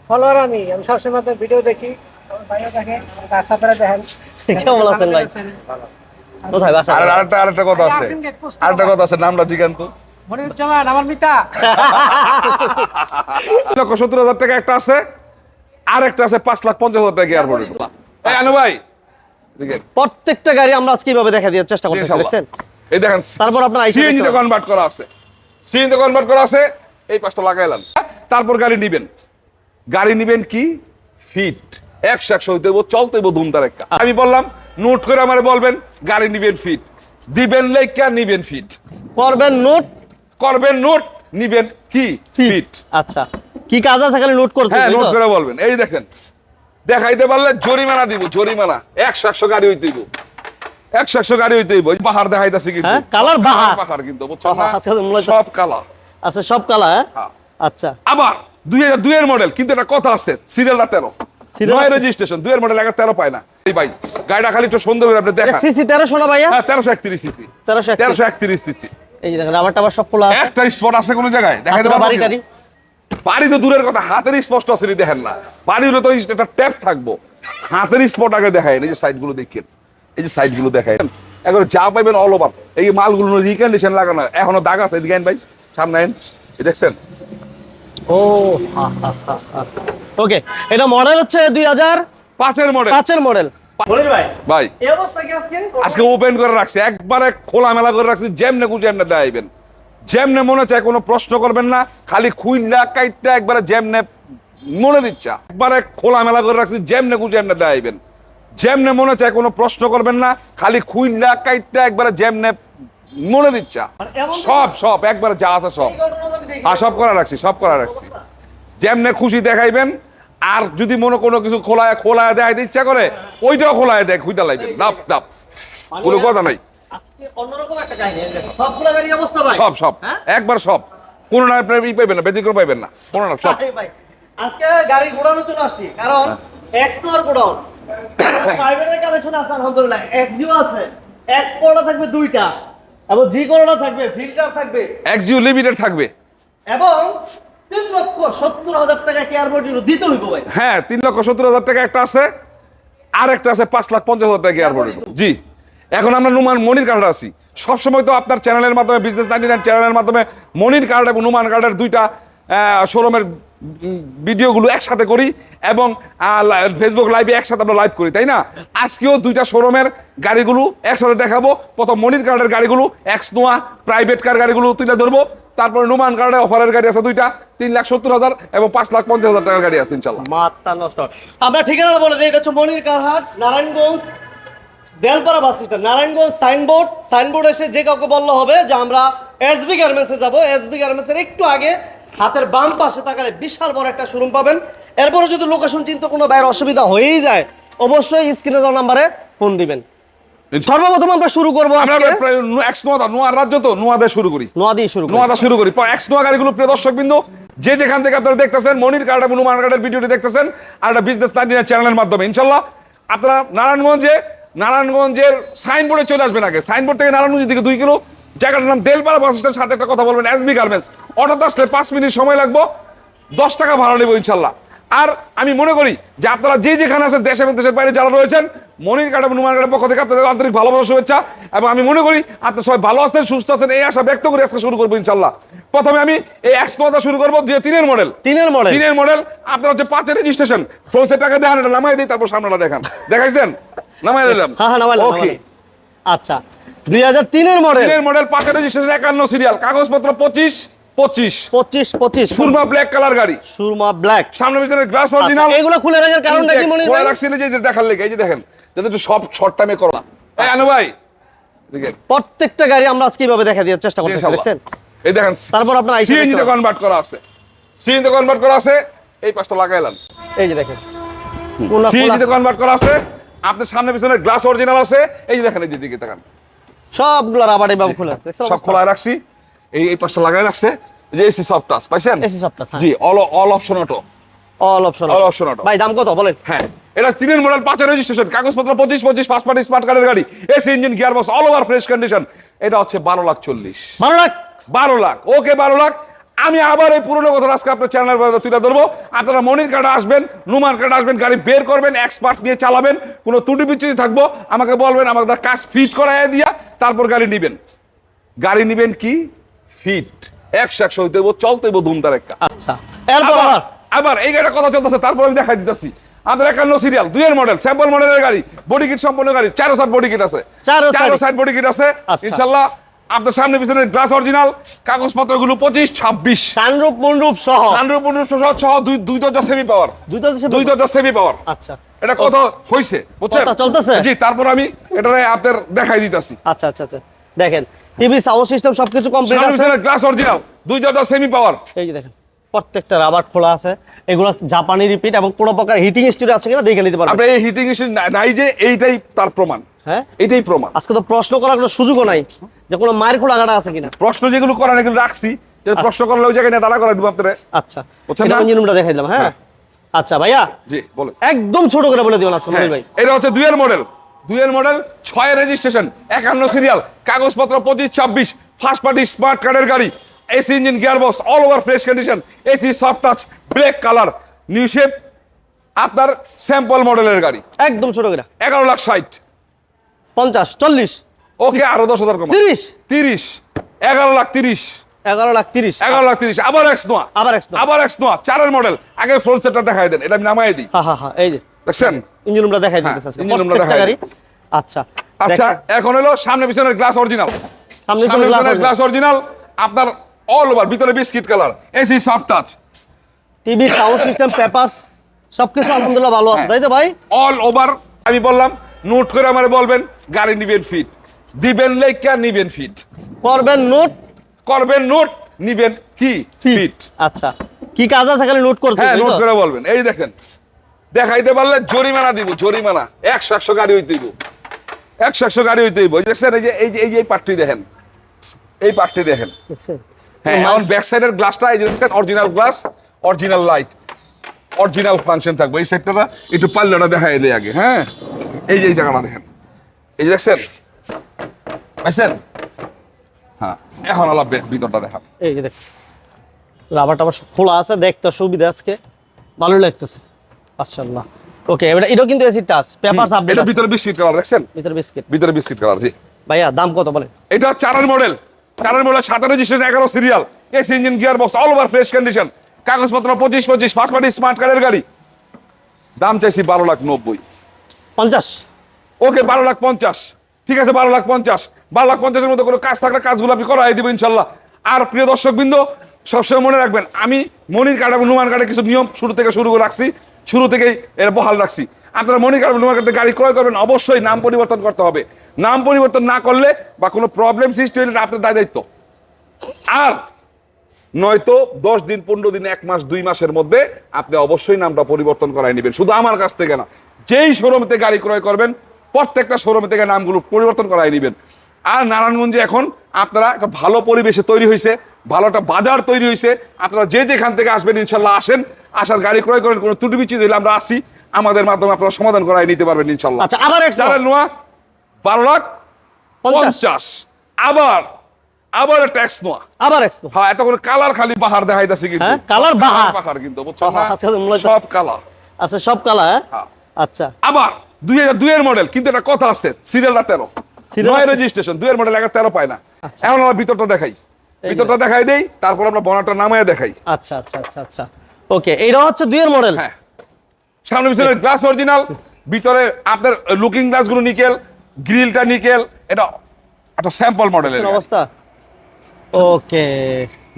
Follower আমি সবসময় তো ভিডিও দেখি, আমার ভাইও দেখে, তার সাথে দেখেন। কেমন আছেন ভাই? কোথায় বাসা? আরেকটা কথা আছে, আরেকটা কথা আছে, নামটা জিজ্ঞান তো। মনিরুজ্জামান আমার মিতা। 1,70,000 টাকা একটা আছে, আর একটা আছে 5,50,000 টাকা এয়ারপোর্টে। এই আনু ভাই, দেখেন প্রত্যেকটা গাড়ি আমরা আজকে এইভাবে দেখা দেওয়ার চেষ্টা করতেছি, দেখছেন? এই দেখেন, তারপর আপনার সিএনজি তে কনভার্ট করা আছে, সিএনজি তে কনভার্ট করা আছে, এই পাঁচটা লাগাইলাম। তারপর গাড়ি নিবেন কি ফিট 100 হইতে হইব, চলতে হইব ধুমধার একটা। আমি বললাম নোট করে আমারে বলবেন গাড়ি নিবেন ফিট, দিবেন লেখা নিবেন ফিট, করবেন নোট নিবেন কি ফিট। আচ্ছা, কি কাজ আছে খালি নোট করতে? হ্যাঁ, নোট করে বলবেন। এই দেখেন, দেখাইতে পারলে জরিমানা দিব, জরিমানা 100 গাড়ি হইতে হইব, 100 গাড়ি হইতে হইব। পাহাড় দেখাইতাছি কিন্তু, হ্যাঁ, কালার পাহাড় কিন্তু বুঝছেন না? আচ্ছা, সব কালা। আচ্ছা, সব কালা। হ্যাঁ। আচ্ছা, আবার 2002 এর মডেল, কিন্তু একটা কথা আছে, সিরিয়ালটা 13, নয় রেজিস্ট্রেশন, 2 এর মডেল আগে 13 পায় না। এই ভাই গাড়িটা খালি একটু সুন্দর করে আপনি দেখেন। সিসি 1300 না ভাইয়া? হ্যাঁ, 1331 সিসি, 1331 সিসি। এই যে দেখেন, রাবার টাবার সব খোলা আছে। একটা স্পট আছে কোন জায়গায় দেখাইতে পারবো? বাড়ি বাড়ি তো দূরের কথা, হাতের স্পষ্ট আছে দেখেন না। বাড়ি হলে তো একটা ট্যাপ থাকবো, হাতের স্পট আগে দেখায়। এই যে সাইড গুলো দেখেন, এই যে সাইড গুলো দেখায়, এখন যা পাইবেন অল ওভার। এই মালগুলো রিকন্ডিশন লাগানো, এখনো দাগ আছে। এদিকে ভাই, সামনে আইন, দেখছেন? ও ওকে, এটা মডেল হচ্ছে 2005 এর মডেল। 5 এর মডেল। মনির ভাই, ভাই এই অবস্থা কি আজকে ওপেন করে রাখছি, একবারে খোলামেলা করে রাখছি, যেমনে যেমনে দেখাইবেন, যেমনে মনে চায় কোনো প্রশ্ন করবেন না, খালি খুইলা কাইটটা একবারে যেমনে মনের ইচ্ছা, একবারে খোলামেলা করে রাখছি, যেমনে যেমনে দেখাইবেন, যেমনে মনে চায় কোনো প্রশ্ন করবেন না, খালি খুইলা কাইটটা একবারে যেমনে মনের ইচ্ছা, সব একবারে যা আছে সব। আর সব করা রাখছি, যেমনে খুশি দেখাইবেন। আর যদি মনে কোনো কিছু খোলায় দেখাইতে ইচ্ছা করে, ওইটাও খোলায় দেখ, খুইটা লাইবেন, দাপ কোনো কথা নাই। অন্যরকম একটা কাহিনী, সবগুলা গাড়ি অবস্থা ভাই, সব একবার সব, কোনো না আপনার পাইবেন না, ব্যতিক্রম পাইবেন না, কোনো না, সব। ভাই আজকে গাড়ি গোডাউনে চলে আসছি, কারণ এক্সপ্লোর গোডাউন প্রাইভেটের কালেকশন আছে আলহামদুলিল্লাহ। এক্সজিও আছে, এক্সপোর্টার থাকবে 2টা, এবং জি করোনা থাকবে, ফিল্টার থাকবে, এক্সজিও লিমিটেড থাকবে, এবং 3,70,000 টাকা কেয়ার বডি দিতে হইব ভাই। হ্যাঁ, 3,70,000 টাকা একটা আছে, আর একটা আছে 5,50,000 টাকা এয়ারপোর্টে। জি, এখন আমরা নুমান মনির কার্ড আছি সবসময়। তো আপনার চ্যানেলের মাধ্যমে, বিজনেস 99 চ্যানেলের মাধ্যমে মনির কার্ড এবং নুমান কার্ডের 2টা শোরুমের ভিডিওগুলো একসাথে করি, এবং ফেসবুক লাইভে একসাথে আমরা লাইভ করি, তাই না? আজকেও 2টা শোরুমের গাড়িগুলো একসাথে দেখাবো। প্রথম মনির কার্ডের গাড়িগুলো, এক্স নোয়া প্রাইভেট কার গাড়িগুলো তুলে ধরবো। তারপরে নুমান কার্ডের অফারের গাড়ি আছে 2টা, 3,70,000 এবং 5,50,000 টাকার গাড়ি আছে ইনশাল্লাহ। মাথা নষ্ট। আমরা ঠিকানা বলে দিই, এটা হচ্ছে Monir car hut, Narayanganj Delpara bus stand, Narayanganj. Signboard এসে যে কাউকে বললে হবে যে আমরা এসবি গার্মেন্টসে যাবো। এসবি গার্মেন্টসের একটু আগে হাতের বাম পাশে তাকালে বিশাল বড় একটা শোরুম পাবেন। এরপরে যদি লোকেশন চিন্তা কোনো বাইরের অসুবিধা হয়েই যায়, অবশ্যই স্ক্রিনে দেওয়া নাম্বারে ফোন দিবেন। সর্বপ্রথম আমরা শুরু করবো এক্স নোয়া রাজ্য, তো নোয়া দিয়ে শুরু করি, নোয়াদা শুরু করি। এক্স নোয়া গাড়িগুলো প্রিয় দর্শক বিন্দু, যে যেখান থেকে আপনারা দেখতেছেন মনির কার্ড এবং নুমান কার্ডের ভিডিওটি দেখতেছেন, আর একটা বিজনেস 99 চ্যানেলের মাধ্যমে, ইনশাল্লাহ আপনারা নারায়ণগঞ্জের সাইনবোর্ডে চলে আসবেন। আগে সাইনবোর্ড থেকে নারায়ণগঞ্জের দিকে 2 কিলো, জায়গাটার নাম দেলপাড়া বাস স্ট্যান্ড। সাথে একটা কথা বলবেন, এসবি গার্মেন্টস। অটো আসলে 5 মিনিট সময় লাগবে, 10 টাকা ভাড়া নেবো ইনশাল্লাহ। আর আমি মনে করি যে আপনারা যে যেখানে আছেন, দেশ এবং দেশের বাইরে যারা রয়েছেন, মনির কার্ড এবং নুমান কার্ডের পক্ষ থেকে আপনাদের আন্তরিক ভালোবাসা, শুভেচ্ছা। এবং আমি মনে করি আপনারা সবাই ভালো আছেন, সুস্থ আছেন, এই আশা ব্যক্ত করে আজকে শুরু করবো ইনশাল্লাহ। প্রথমে আমি এই এক্সনোটা শুরু করবো, যে 3 এর মডেল। আপনার হচ্ছে 5 এর রেজিস্ট্রেশন। ফ্রন্টের টাকা দেখান, এটা নামাই দিই, তারপর সামনেটা দেখান। দেখাইছেন? নামাই দিলাম। ওকে, আচ্ছা, 2003 এর মডেল, 5 এর রেজিস্ট্রেশন, 51 সিরিয়াল, কাগজপত্র 25 সুরমা ব্ল্যাক কালার গাড়ি, সুরমা ব্ল্যাক, সামনে পিছনে গ্লাস অরিজিনাল। এগুলো খুলে রাখার কারণটা কি মনে হয়? রাখছি না, যে দেখার লেগে, এই যে দেখেন, যাতে একটু সব শর্ট টাইমে করো না। এই আনু ভাই, দেখেন প্রত্যেকটা গাড়ি আমরা আজকে এইভাবে দেখা দেওয়ার চেষ্টা করতেছি, দেখছেন? এই দেখেন, তারপর আপনার সিএনজি তে কনভার্ট করা আছে, এই পাশটা লাগাইলাম। এই যে দেখেন, সিএনজি তে কনভার্ট করা আছে, আপনার সামনে পিছনে গ্লাস অরিজিনাল আছে। এই যে দেখেন, এই দিকে তাকান, সবগুলো রাবার এইভাবে খোলা আছে, সব খোলা রাখছি। এই পাশটা লাগাই রাখছে, যে এসি সফট টাচ পাইছেন? এসি সফট টাচ, জি, all option auto, all option auto. ভাই দাম কত বলেন? হ্যাঁ, এটা 3 এর মডেল, 5 এর রেজিস্ট্রেশন, কাগজপত্র 25 ফার্স্ট পার্টি স্মার্ট কার্ডের গাড়ি, AC engine, gear box, all over fresh condition. এটা হচ্ছে 12,40,000। 12 লাখ? 12 লাখ, ওকে 12 লাখ। আমি আবার এই পুরনো কথা আজকে আপনার চ্যানেলের মধ্যে তুলে ধরবো। আপনারা মনির কার্ডে আসবেন, নুমান কার্ডে আসবেন, গাড়ি বের করবেন, এক্সপার্ট নিয়ে চালাবেন, কোনো ত্রুটি বিচ্যুতি থাকবো আমাকে বলবেন, আমাকে কাজ ফিট করাই দিয়া তারপর গাড়ি নিবেন। গাড়ি নিবেন কি ফিট 100 হইতে হইব, চলতে হইব ধুমধার একটা। আচ্ছা এরপর আবার এই গাড়িটা কথা চলতেছে, তারপর আমি দেখাই দিতেছি। আমাদের 51 সিরিয়াল 2 এর মডেল, স্যাম্পল মডেলের গাড়ি, বডি কিট সম্পন্ন গাড়ি, 4 সাইড বডি কিট আছে, 4 সাইড বডি কিট আছে ইনশাআল্লাহ। আপনার সামনে পিছনে গ্লাস অরিজিনাল, কাগজপত্রগুলো 25 26, সানরুফ মুনরুফ সহ, সানরুফ মুনরুফ সহ দুই দরজা সেমি পাওয়ার, দুই দরজা সেমি পাওয়ার। আচ্ছা এটা কত হইছে বুঝছেন? কথা চলতেছে? জি, তারপর আমি এটা আপনাদের দেখাই দিতেছি। আচ্ছা আচ্ছা আচ্ছা, দেখেন টিভি সাউন্ড সিস্টেম সবকিছু কমপ্লিট সামনে আছে। পিছনে গ্লাস অরিজিনাল, দুই দরজা সেমি পাওয়ার। এই যে দেখেন প্রত্যেকটা রাবার খোলা আছে, এগুলো জাপানি রিপিট এবং কোনো প্রকার হিটিং স্টিল আছে কিনা দেখে নিতে পারবেন। আপনি এই হিটিং ইস্যু নাই যে এইটাই তার প্রমাণ, হ্যাঁ এইটাই প্রমাণ। আজকে তো প্রশ্ন করার কোনো সুযোগও নাই যে কোনো মায়ের খোলা গাড়া আছে কিনা। প্রশ্ন যেগুলো করার এগুলো রাখছি, যে প্রশ্ন করলে ওই জায়গায় নিয়ে দাঁড়া করে দিব আপনারা। আচ্ছা বুঝছেন এটা না? ইঞ্জিন রুমটা দেখাই দিলাম। হ্যাঁ আচ্ছা ভাইয়া জি বলেন। একদম ছোট করে বলে দিবেন আজকে মনির ভাই। এটা হচ্ছে 2 এর মডেল, 2 এর মডেল, 6 এর রেজিস্ট্রেশন, 51 সিরিয়াল, কাগজপত্র 25 26, ফার্স্ট পার্টি স্মার্ট কার্ডের গাড়ি, AC engine, gearbox all over fresh condition, AC soft touch, brake colour, new shape, আপনার স্যাম্পল মডেলের গাড়ি, একদম ছোট করে 11,60,000। 50 40 ওকে, আরো 10,000 কম, 30 30, 11,30,000, 11,30,000 11,30,000। আবার এক্স নোয়া, আবার extra। আবার এক্স নোয়া, 4 এর মডেল। আগে ফ্রন্ট সেটটা দেখাই দেন, এটা আমি নামাই দিই। হ্যাঁ এই যে দেখছেন? ইঞ্জিন রুমটা দেখাই দিতেছে হ্যাঁ, আজকে ইঞ্জিন রুমটা প্রত্যেকটা দেখাই গাড়ি। আচ্ছা আচ্ছা, এখন হলো সামনে পিছনের গ্লাস অরিজিনাল, সামনে সামনে পিছনে পিছনের গ্লাস অরিজিনাল, আপনার অল ওভার, ভিতরে biscuit colour, AC soft touch, TV sound system papers সবকিছু আলহামদুলিল্লাহ ভালো আছে, তাই তো ভাই? All over. আমি বললাম নোট করে আমারে বলবেন গাড়ি নিবেন ফিট, দিবেন লেখা নিবেন ফিট, করবেন নোট, করবেন নোট, নিবেন কি ফিট। আচ্ছা কি কাজ আছে খালি নোট করতে হ্যাঁ, হবে, নোট তাই তো? করে বলবেন। এই দেখেন, দেখাইতে পারলে জরিমানা দিব, জরিমানা 100 গাড়ি হইতে দিব, 100 গাড়ি হইতে দিব। দেখছেন? এই পার্টটি দেখেন, এই পার্টটি দেখেন। দেখছেন? হ্যাঁ, এখন ব্যাক সাইডের গ্লাসটা এই যে দেখেন, original glass, original light, original function থাকবে। এই সাইডটা একটু পাল্লাটা দেখাই দেয় আগে। হ্যাঁ, এই যে এই জায়গাটা দেখেন, এই যে দেখছেন, দেখছেন? হ্যাঁ, এখন আলাপ ভিতরটা দেখান। এই যে দেখেন রাবার টাবার সব খোলা আছে, দেখতে সুবিধা আজকে ভালো লাগতেছে মাশাআল্লাহ। ওকে এটা কিন্তু এসি টাচ পেপারস আপডেট এটা আছে, ভিতরে বিস্কিট কালার দেখছেন? ভিতরে বিস্কিট। ভিতরে বিস্কিট কালার। জি ভাইয়া দাম কত বলেন? এটা 4 এর model, 7 registration, 11 serial, AC engine, gearbox all over fresh condition, কাগজপত্র 25 25, ফার্স্ট পার্টি স্মার্ট কার্ডের গাড়ি। দাম চাইছি 12,90,000। 50 ওকে, 12,50,000। ঠিক আছে, 12,50,000। 12,50,000 মধ্যে কোনো কাজ থাকলে কাজগুলো আপনি করাই দিব ইনশাল্লাহ। আর প্রিয় দর্শকবৃন্দ, সবসময় মনে রাখবেন, আমি মনির কার্ড এবং নুমান কার্ডে কিছু নিয়ম শুরু থেকে শুরু করে রাখছি, শুরু থেকেই এর বহাল রাখছি। আপনারা মনির কার্ড এবং নুমান কার্ডে গাড়ি ক্রয় করবেন, অবশ্যই নাম পরিবর্তন করতে হবে। নাম পরিবর্তন না করলে বা কোনো প্রবলেম সৃষ্টি হলে আপনার দায়িত্ব। আর নয়তো 10 দিন 15 দিন 1 মাস 2 মাসের মধ্যে আপনি অবশ্যই নামটা পরিবর্তন করাই নেবেন। শুধু আমার কাছ থেকে না, যেই শোরুম থেকে গাড়ি ক্রয় করবেন প্রত্যেকটা শোরুম থেকে নামগুলো পরিবর্তন করাই নেবেন। আর নারায়ণগঞ্জে এখন আপনারা একটা ভালো পরিবেশে তৈরি হয়েছে, ভালো একটা বাজার তৈরি হয়েছে। আপনারা যে যেখান থেকে আসবেন ইনশাল্লাহ আসেন, আসার গাড়ি ক্রয় করেন, কোনো ত্রুটি বিচ্যুতি দিলে আমরা আসি, আমাদের মাধ্যমে আপনারা সমাধান করাই নিতে পারবেন ইনশাল্লাহ। আচ্ছা আবার এক্সট্রা নোয়া 12,50,000। আবার ট্যাক্স নোয়া, আবার এক্সট্রা। হ্যাঁ, এত করে কালার খালি বাহার দেখাইতাছি কিন্তু। হ্যাঁ, কালার বাহার। বাহার কিন্তু বুঝছেন না? আচ্ছা, মূলত- সব কালার। আচ্ছা সব কালার। হ্যাঁ। আচ্ছা আবার 2002 এর মডেল, কিন্তু একটা কথা আছে, সিরিয়ালটা 13, Serial 9 রেজিস্ট্রেশন, 2 এর মডেল, 13 পায় না। এখন আমরা ভিতরটা দেখাই, ভিতরটা দেখাই দেই, তারপর আমরা বনারটা নামায় দেখাই। আচ্ছা আচ্ছা আচ্ছা আচ্ছা ওকে, এইটা হচ্ছে 2 এর মডেল। হ্যাঁ, সামনে পিছনে গ্লাস অরিজিনাল, ভিতরে আপনার লুকিং গ্লাসগুলো নিকেল, গ্রিলটা নিকেল। এটা একটা স্যাম্পল মডেলের গাড়ি। অবস্থা ওকে,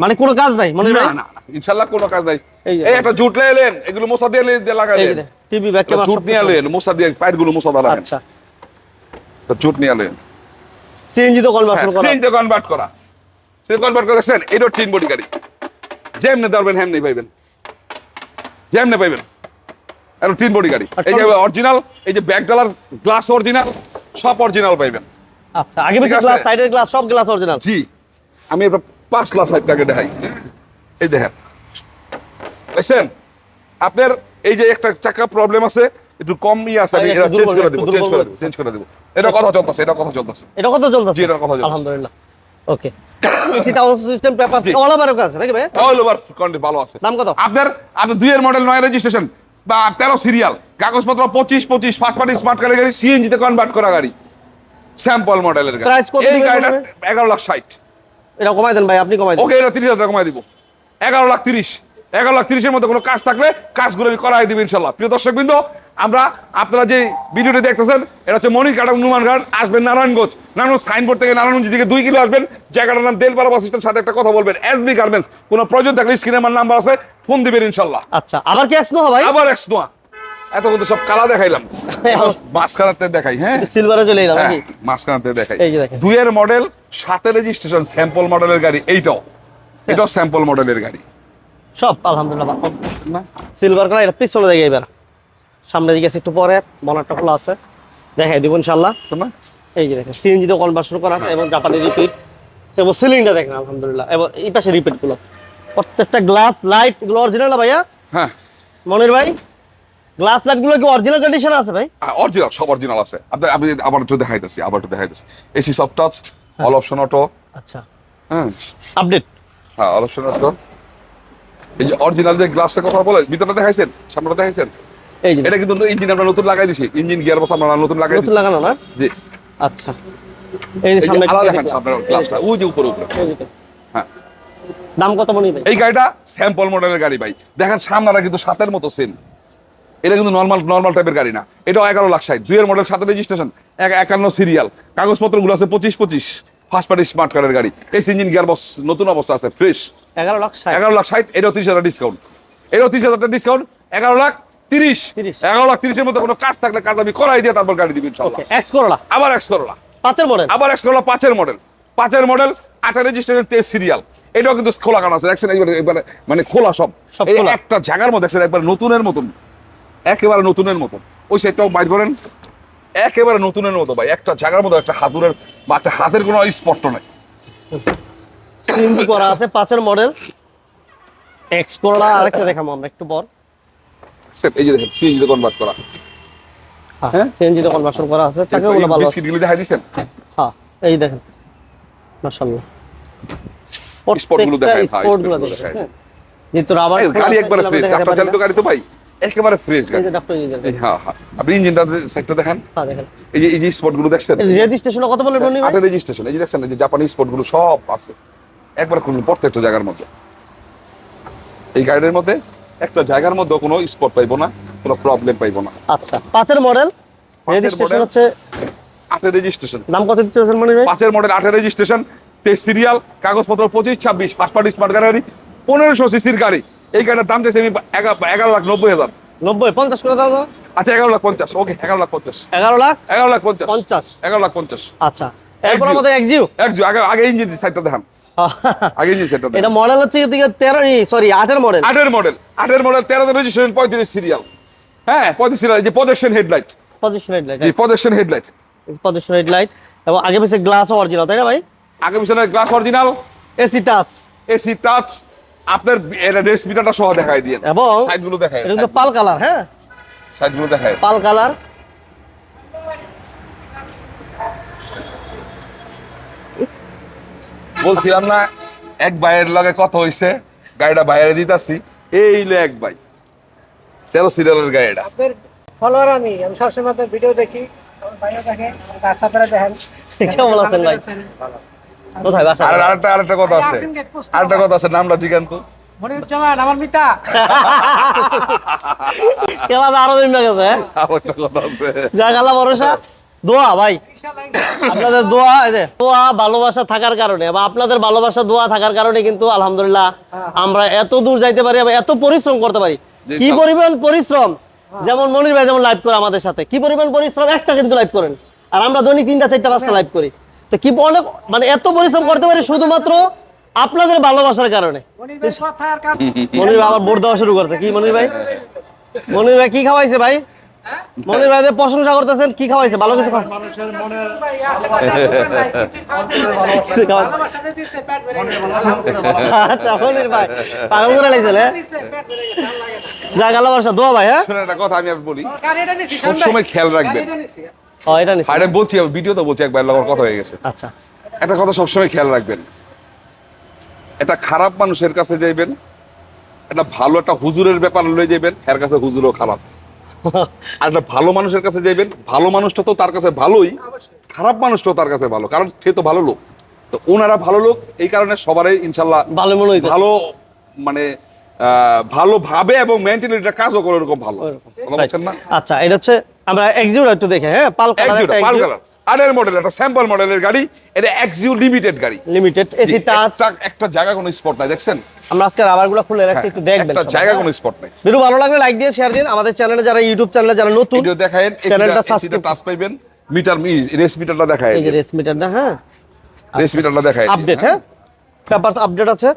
মানে কোনো কাজ নাই মনে না হয় না, ইনশাআল্লাহ কোনো কাজ নাই। এই যে- এই একটা জুট এলেন, এগুলো মোছা দিয়ে লাগাইলেন, টিভি ব্যাক ক্যামেরা জুট নিয়ে এলেন, মোছা দিয়ে পাইপগুলো মোছা দাঁড়াবেন। আচ্ছা জুট নিয়ে এলেন, সিএনজি তো কনভার্সন করা। সিএনজি কনভার্ট করা, সিএনজি কনভার্ট করেছেন। এটা টিন বডি গাড়ি, যেমনে ধরবেন হেমনি পাইবেন, যেমনে পাইবেন। এটা টিন বডি গাড়ি, এই যে অরিজিনাল, এই যে ব্যাক ডালার গ্লাস অরিজিনাল, সব অরিজিনাল পাইবেন। আচ্ছা আগে পিছে ঠিক আছে। গ্লাস, সাইডের গ্লাস সব গ্লাস অরিজিনাল। জি, আমি এবার 5 ক্লাস সাইডটাকে দেখাই। এই দেখেন, বুঝছেন? আপনার এই যে একটা চাকা প্রবলেম আছে, একটু কম আছে, আমি এটা চেঞ্জ করে দেব, চেঞ্জ করে দেব। এটা কথা চলতেছে, এটা কথা চলতেছে। এটা কত চলতেছে? জি, এটার কথা চলতেছে। আলহামদুলিল্লাহ okay AC sound system paper জি। অল ওভার আছে নাকি ভাই? অল ওভার কন্ডিশন ভালো আছে। দাম কত? আপনার 2 এর মডেল 9 রেজিস্ট্রেশন বা 13 সিরিয়াল, কাগজপত্র 25 ফার্স্ট পার্টি স্মার্ট কারের গাড়ি, সিএনজি তে কনভার্ট করা গাড়ি, স্যাম্পল মডেলের গাড়ি। Price কত এই দিবেন গাড়িটা বলবেন? 11,60,000। এটা কমাই দেন ভাই, আপনি কমাই দেন। ওকে, এটা 30,000 টাকা কমাই দিব। 11,30,000। 11,30,000 এর মধ্যে কোনো কাজ থাকলে কাজগুলো আমি করাই দিব ইনশাল্লাহ। প্রিয় দর্শকবৃন্দ, আপনারা যে ভিডিওটি দেখতেছেন এটা হচ্ছে মনির কাটা হনুমান ঘাট, আসবেন নারায়ণগঞ্জ। নারায়ণগঞ্জ সাইনবোর্ড থেকে নারায়ণগঞ্জ দিকে 2 কিলো আসবেন, জায়গাটার নাম দেলপাড়া বাস স্ট্যান্ড, সাথে একটা কথা বলবেন এসবি গার্মেন্টস। কোনো প্রয়োজন থাকলে স্ক্রিনে আমার নাম্বার আছে, ফোন দিবেন ইনশাল্লাহ। আচ্ছা, আবার কি এক্স নো ভাই? আবার এক্স নোয়া, এত কিন্তু সব কালা দেখাইলাম, মাঝখানাতে দেখাই। হ্যাঁ, সিলভারে চলে এলাম নাকি? মাঝখানাতে দেখাই। এই যে দেখেন। 2 এর মডেল 7 রেজিস্ট্রেশন, স্যাম্পল মডেলের গাড়ি। এটাও স্যাম্পল মডেলের গাড়ি সব আলহামদুলিল্লাহ না? Silver colour. এটা পিছনে দেখে এবার সামনে দিকে আছে একটু পরে, বনারটা খোলা আছে, দেখাই দিব ইনশাআল্লাহ। না? এই যে দেখেন সিএনজি তে কনভার্সন করা আছে এবং জাপানি রিপিট এবং সিলিংটা দেখেন আলহামদুলিল্লাহ। এবং এই পাশে রিপিট গুলো, প্রত্যেকটা গ্লাস লাইট গুলো অরিজিনাল না ভাইয়া? হ্যাঁ, মনির ভাই, গ্লাস লাইট গুলো কি অরিজিনাল কন্ডিশন আছে ভাই? অরিজিনাল, সব অরিজিনাল আছে। আপনি আবার একটু দেখাইতেছি, AC soft touch, all option auto. আচ্ছা, হ্যাঁ আপডেট। হ্যাঁ, অল অপশন অটো। এই যে অরিজিনাল যে গ্লাসের কথা বলে, ভিতরটা দেখাইছেন, সামনেটা দেখাইছেন। এই যে এটা কিন্তু ইঞ্জিন আমরা নতুন লাগাই দিছি, ইঞ্জিন গিয়ার বক্স আমরা নতুন লাগাই নতুন দিছি। লাগানো না? জি, আচ্ছা, এই যে এই যে সামনে আলাদা দেখেন সামনের গ্লাসটা, ওই যে উপরে। হ্যাঁ, দাম কত মনির ভাই? এই গাড়িটা স্যাম্পল মডেলের গাড়ি ভাই। দেখেন সামনাটা কিন্তু 7 মতো সেম। এটা কিন্তু নর্মাল টাইপের গাড়ি না। এটাও 11,60,000। 2 এর মডেল 7 রেজিস্ট্রেশন, 51 সিরিয়াল, কাগজপত্রগুলো আছে 25 ফার্স্ট পার্টি স্মার্ট কারের গাড়ি। এসি ইঞ্জিন গিয়ার বক্স নতুন অবস্থা আছে, ফ্রেশ। 11,60,000। 11,60,000। এটাও 30,000 ডিসকাউন্ট। এটাও 30,000 টাকা ডিসকাউন্ট। 11,30,000। 11,30,000 এর মধ্যে কোনো কাজ থাকলে কাজ আমি করাই দিয়ে তারপর গাড়ি দিবি ইনশাআল্লাহ। ওকে, এক্স করলা আবার এক্স করলা, 5 এর মডেল। আবার এক্স করলা 5 এর মডেল। 8 registration, 23 serial. এটাও কিন্তু খোলা কাটা আছে, দেখছেন একবারে মানে খোলা সব। সব এই খোলা। একটা জায়গার মধ্যে দেখছেন একবার নতুনের মতন, একেবারে নতুনের মতন। ওই সাইডটাও বাইর করেন, একেবারে নতুনের মতো ভাই। একটা জায়গার মধ্যে একটা হাতুরের বা একটা হাতের কোনো স্পট নাই। সিএনজি করা আছে 5 এর মডেল। এক্স করলা আরেকটা দেখাবো আমরা একটু পর। এই যে দেখেন সিএনজি তে কনভার্ট করা। হ্যাঁ, সিএনজি তে কনভার্সন করা আছে, চাকাগুলো ভালো আছে। বিস্কিটগুলো দেখাই দিয়েছেন, হ্যাঁ, এই দেখেন মাশাআল্লাহ। স্পটগুলো দেখায়, হ্যাঁ, স্পটগুলো স্পটগুলো দেখেন। দেখায়। যেহেতু রাবার গাড়ি একবারে ফ্রেশ, ডাক্তার চালিত গাড়ি তো ভাই, একেবারে ফ্রেশ গাড়ি। হ্যাঁ হ্যাঁ, আপনি ইঞ্জিনটা সাইডটা দেখেন। হ্যাঁ দেখেন, এই যে স্পটগুলো দেখছেন, রেজিস্ট্রেশন কত বলে মনি ভাই? 8 রেজিস্ট্রেশন। এই যে দেখছেন, এই যে জাপানি স্পটগুলো সব আছে একবার কোন প্রত্যেকটা জায়গার মধ্যে। এই গাড়ির মধ্যে একটা জায়গার মধ্যে কোনো স্পট পাইবো না, কোনো প্রবলেম পাইবো না। আচ্ছা, 5 এর মডেল, 5 এর রেজিস্ট্রেশন মডেল, হচ্ছে 8 রেজিস্ট্রেশন। দাম কত দিচ্ছেন মনি ভাই? 5 এর মডেল, 8 রেজিস্ট্রেশন, 23 সিরিয়াল, কাগজপত্র 25-26, ফার্স্ট পার্টি স্মার্ট গাড়ি, 1500 সিসির গাড়ি। এই গাড়ির দাম চাইছি আমি 11,90,000। 90 50 করে দাও তো। আচ্ছা, 11,50,000। ওকে, 11,50,000। 11 লাখ 11,50,000। 50। 11,50,000। আচ্ছা, এরপর আমাদের এক্সিউ। আগে ইঞ্জিন সাইডটা দেখান, আগে ইঞ্জিন সাইডটা এটা দেখান। মডেল হচ্ছে এদিকে 13 সরি 8 এর মডেল। 8 এর মডেল, 13 রেজিস্ট্রেশন, 35 সিরিয়াল। হ্যাঁ, 35 সিরিয়াল। যে প্রজেকশন হেডলাইট, পজিশন হেডলাইট, জি প্রজেকশন হেডলাইট, পজিশন হেডলাইট এবং আগে পিছে গ্লাস অরিজিনাল, তাই না ভাই? আগে পিছনে glass original, AC touch AC touch. আপনার এটা রেস মিটারটা সহ দেখাই দিয়েন এবং সাইডগুলো দেখায়, এটা কিন্তু পাল কালার। হ্যাঁ, সাইডগুলো দেখায়। পাল কালার। বলছিলাম না এক ভাইয়ের লগে কথা হইছে, গাড়িটা বাইরে দিতাছি। এই লো এক ভাই, 13 সিরিয়ালের গাড়িটা। আপনার ফলোয়ার আমি সবসময় আপনার ভিডিও দেখি, আমার ভাইও দেখে, তার সাথে দেখেন। কেমন আছেন ভাই? কোথায় বাসা? আরেকটা কথা আছে, আরেকটা কথা আছে, নামটা জিজ্ঞান তো। মনিরুজ্জামান আমার মিতা। কেমন আরো দিন লাগেছে? হ্যাঁ, আরেকটা কথা আছে, যাক আল্লাহ ভরসা। দোয়া ভাই, আপনাদের দোয়া, এই যে দোয়া ভালোবাসা থাকার কারণে এবং আপনাদের ভালোবাসা দোয়া থাকার কারণে কিন্তু আলহামদুলিল্লাহ আমরা এত দূর যাইতে পারি এবং এত পরিশ্রম করতে পারি। কি পরিমাণ পরিশ্রম! যেমন মনির ভাই যেমন লাইভ করে আমাদের সাথে, কি পরিমাণ পরিশ্রম! একটা কিন্তু লাইভ করেন, আর আমরা দৈনিক 3টা 4টা 5টা লাইভ করি। তো কি অনেক মানে এত পরিশ্রম করতে পারি শুধুমাত্র আপনাদের ভালোবাসার কারণে। মনির ভাই কথার কারণ মনির ভাই আবার বোর্ড দেওয়া শুরু করছে। কি মনির ভাই? মনির ভাই কি খাওয়াইছে ভাই? মনির ভাই যে প্রশংসা করতেছেন, কি খাওয়াইছে? ভালো কিছু খাওয়াইছে? ভালোবাসা দিচ্ছে পেট ভরে গেছে। আচ্ছা মনির ভাই পাগল করে লাইছিল। যাক আল্লাহ ভরসা, দোয়া ভাই। হ্যাঁ, শোনেন একটা কথা আমি বলি, গাড়িটা নিছি সব সময় খেয়াল রাখবেন। গাড়িটা নিছি। ও এটা নিছে। আর আমি বলছি, ভিডিও তো বলছি, একবার লগর কথা হয়ে গেছে। আচ্ছা, একটা কথা সবসময় খেয়াল রাখবেন, একটা খারাপ মানুষের কাছে যাইবেন, একটা ভালো একটা হুজুরের ব্যাপার লয়ে যাবেন, এর কাছে হুজুরও খারাপ। আর একটা ভালো মানুষের কাছে যাইবেন, ভালো মানুষটা তো তার কাছে ভালোই, খারাপ মানুষটাও তার কাছে ভালো, কারণ সে তো ভালো লোক। তো ওনারা ভালো লোক, এই কারণে সবারই ইনশাল্লাহ ভালো মনে হইতো। ভালো, মানে ভালো ভাবে এবং মেন্টালিটিটা কাজও করে ওরকম ভালো। কথা বলছেন না? আচ্ছা, এটা হচ্ছে আমরা এক্সিউট একটু দেখে, হ্যাঁ, পাল কালার, একজোড়া পাল কালার, আরের মডেল, একটা স্যাম্পল মডেলের গাড়ি, এটা এক্সিউ লিমিটেড গাড়ি, লিমিটেড এসি টাচ। একটা জায়গা কোনো স্পট নাই, দেখছেন? আমরা আজকে রাবারগুলো খুলে রাখছি, একটু দেখবেন। একটা জায়গা কোনো স্পট নাই। ভিডিও ভালো লাগলে লাইক দিয়ে শেয়ার দিন। আমাদের চ্যানেলে যারা ইউটিউব চ্যানেলে যারা নতুন, ভিডিও দেখায়েন, চ্যানেলটা এসিটা সাবস্ক্রাইব। টাচ পাইবেন, মিটার রেস মিটারটা দেখায়, এই যে রেস মিটারটা, হ্যাঁ, রেস মিটারটা দেখায় আপডেট, হ্যাঁ, পেপারস আপডেট আছে,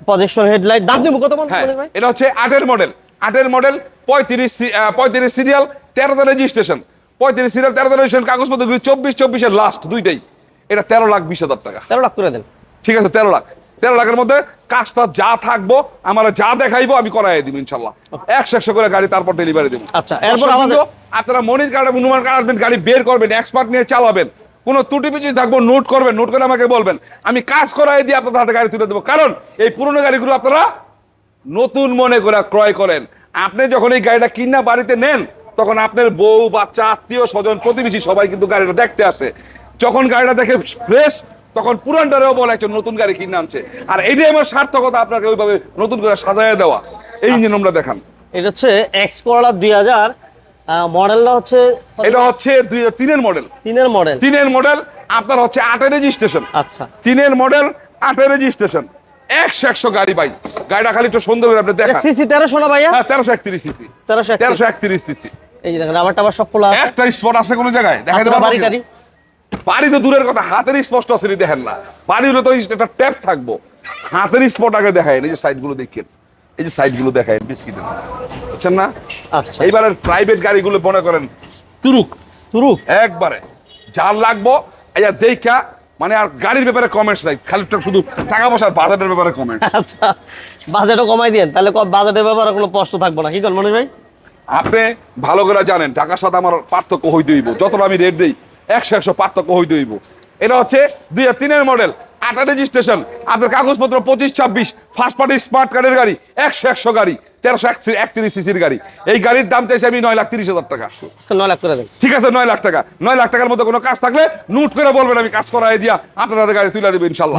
প্রজেকশন হেডলাইট। দাম দিব কত হ্যাঁ, মনে ভাই? এটা হচ্ছে 8 model, 8 model, 35 serial, 13 registration, 35 serial, 13 registration, কাগজপত্রগুলি 24 এর লাস্ট দুইটাই। এটা 13,20,000 টাকা। 13 লাখ করে দেন। ঠিক আছে, 13 লাখ। 13 লাখের মধ্যে কাজটা যা থাকবো, আমরা যা দেখাইবো আমি করাই দিব ইনশাল্লাহ। 100 করে গাড়ি তারপর ডেলিভারি দেবো। আচ্ছা, এরপর আমাদের আপনারা মনির কার্ড এবং নুমান কার্ড আসবেন, গাড়ি বের করবেন, এক্সপার্ট নিয়ে চালাবেন, কোনো ত্রুটি পিছু থাকবো নোট করবেন, নোট করে আমাকে বলবেন, আমি কাজ করাই দিয়ে আপনাদের হাতে গাড়ি তুলে দেবো। কারণ এই পুরনো গাড়িগুলো আপনারা নতুন মনে করে ক্রয় করেন। আপনি যখন এই গাড়িটা কিনা বাড়িতে নেন, তখন আপনার বউ, বাচ্চা, আত্মীয় স্বজন, প্রতিবেশী সবাই কিন্তু গাড়িটা দেখতে আসে। যখন গাড়িটা দেখে ফ্রেশ, তখন পুরানটারেও বলে একজন নতুন গাড়ি কিনে আনছে। আর এইটাই আমার সার্থকতা, আপনাকে ওইভাবে নতুন করে সাজায় দেওয়া। এই ইঞ্জিন আমরা দেখান। এটা হচ্ছে এক্স করলা 2000, মডেলটা হচ্ছে, এটা হচ্ছে 2003 মডেল, 3 মডেল। 3 মডেল, আপনার হচ্ছে 8 রেজিস্ট্রেশন। আচ্ছা, 3 মডেল, 8 রেজিস্ট্রেশন, 100 গাড়ি ভাই। গাড়িটা খালি একটু সুন্দর করে আপনি দেখেন। সিসি 1300 না ভাইয়া? হ্যাঁ, 1331 সিসি, 1331 সিসি। এই যে দেখেন রাবার টাবার সব খোলা আছে। একটা স্পট আছে কোন জায়গায় দেখাই আপনার দেবো? বাড়ি টাড়ি? বাড়ি তো দূরের কথা, হাতের স্পষ্ট আছে দেখেন না। বাড়ি হলে তো একটা ট্যাপ থাকবো, হাতের স্পট আগে দেখায়। এই যে সাইড গুলো দেখেন, এই যে সাইড গুলো দেখায় বিস্কিটের, বুঝছেন না? আচ্ছা, এইবারের প্রাইভেট গাড়িগুলো মনে করেন তুরুক তুরুক একবারে যার লাগবো এই দেখা, মানে আর গাড়ির ব্যাপারে কমেন্টস নাই, খালি একটা শুধু টাকা পয়সার বাজেটের ব্যাপারে কমেন্ট। আচ্ছা, বাজেটও কমাই দেন, তাহলে বাজেটের ব্যাপারে কোনো প্রশ্ন থাকবো না। কি করেন মনির ভাই? আপনি ভালো করে জানেন টাকার সাথে আমার পার্থক্য হইতে হইব, যতটা আমি রেট দিই 100 পার্থক্য হইতে হইব। এটা হচ্ছে 2003 মডেল, 8 রেজিস্ট্রেশন, আপনার কাগজপত্র 25-26, ফার্স্ট পার্টি স্মার্ট কার্ডের গাড়ি, 100 গাড়ি, 1331 সিসির গাড়ি। এই গাড়ির দাম চাইছি আমি 9,30,000 টাকা। 9 লাখ করে দেন। ঠিক আছে, 9 লাখ টাকা। 9 লাখ টাকার মধ্যে কোনো কাজ থাকলে নোট করে বলবেন, আমি কাজ করাই দিয়া আপনার গাড়ি তুলে দেবো ইনশাল্লাহ।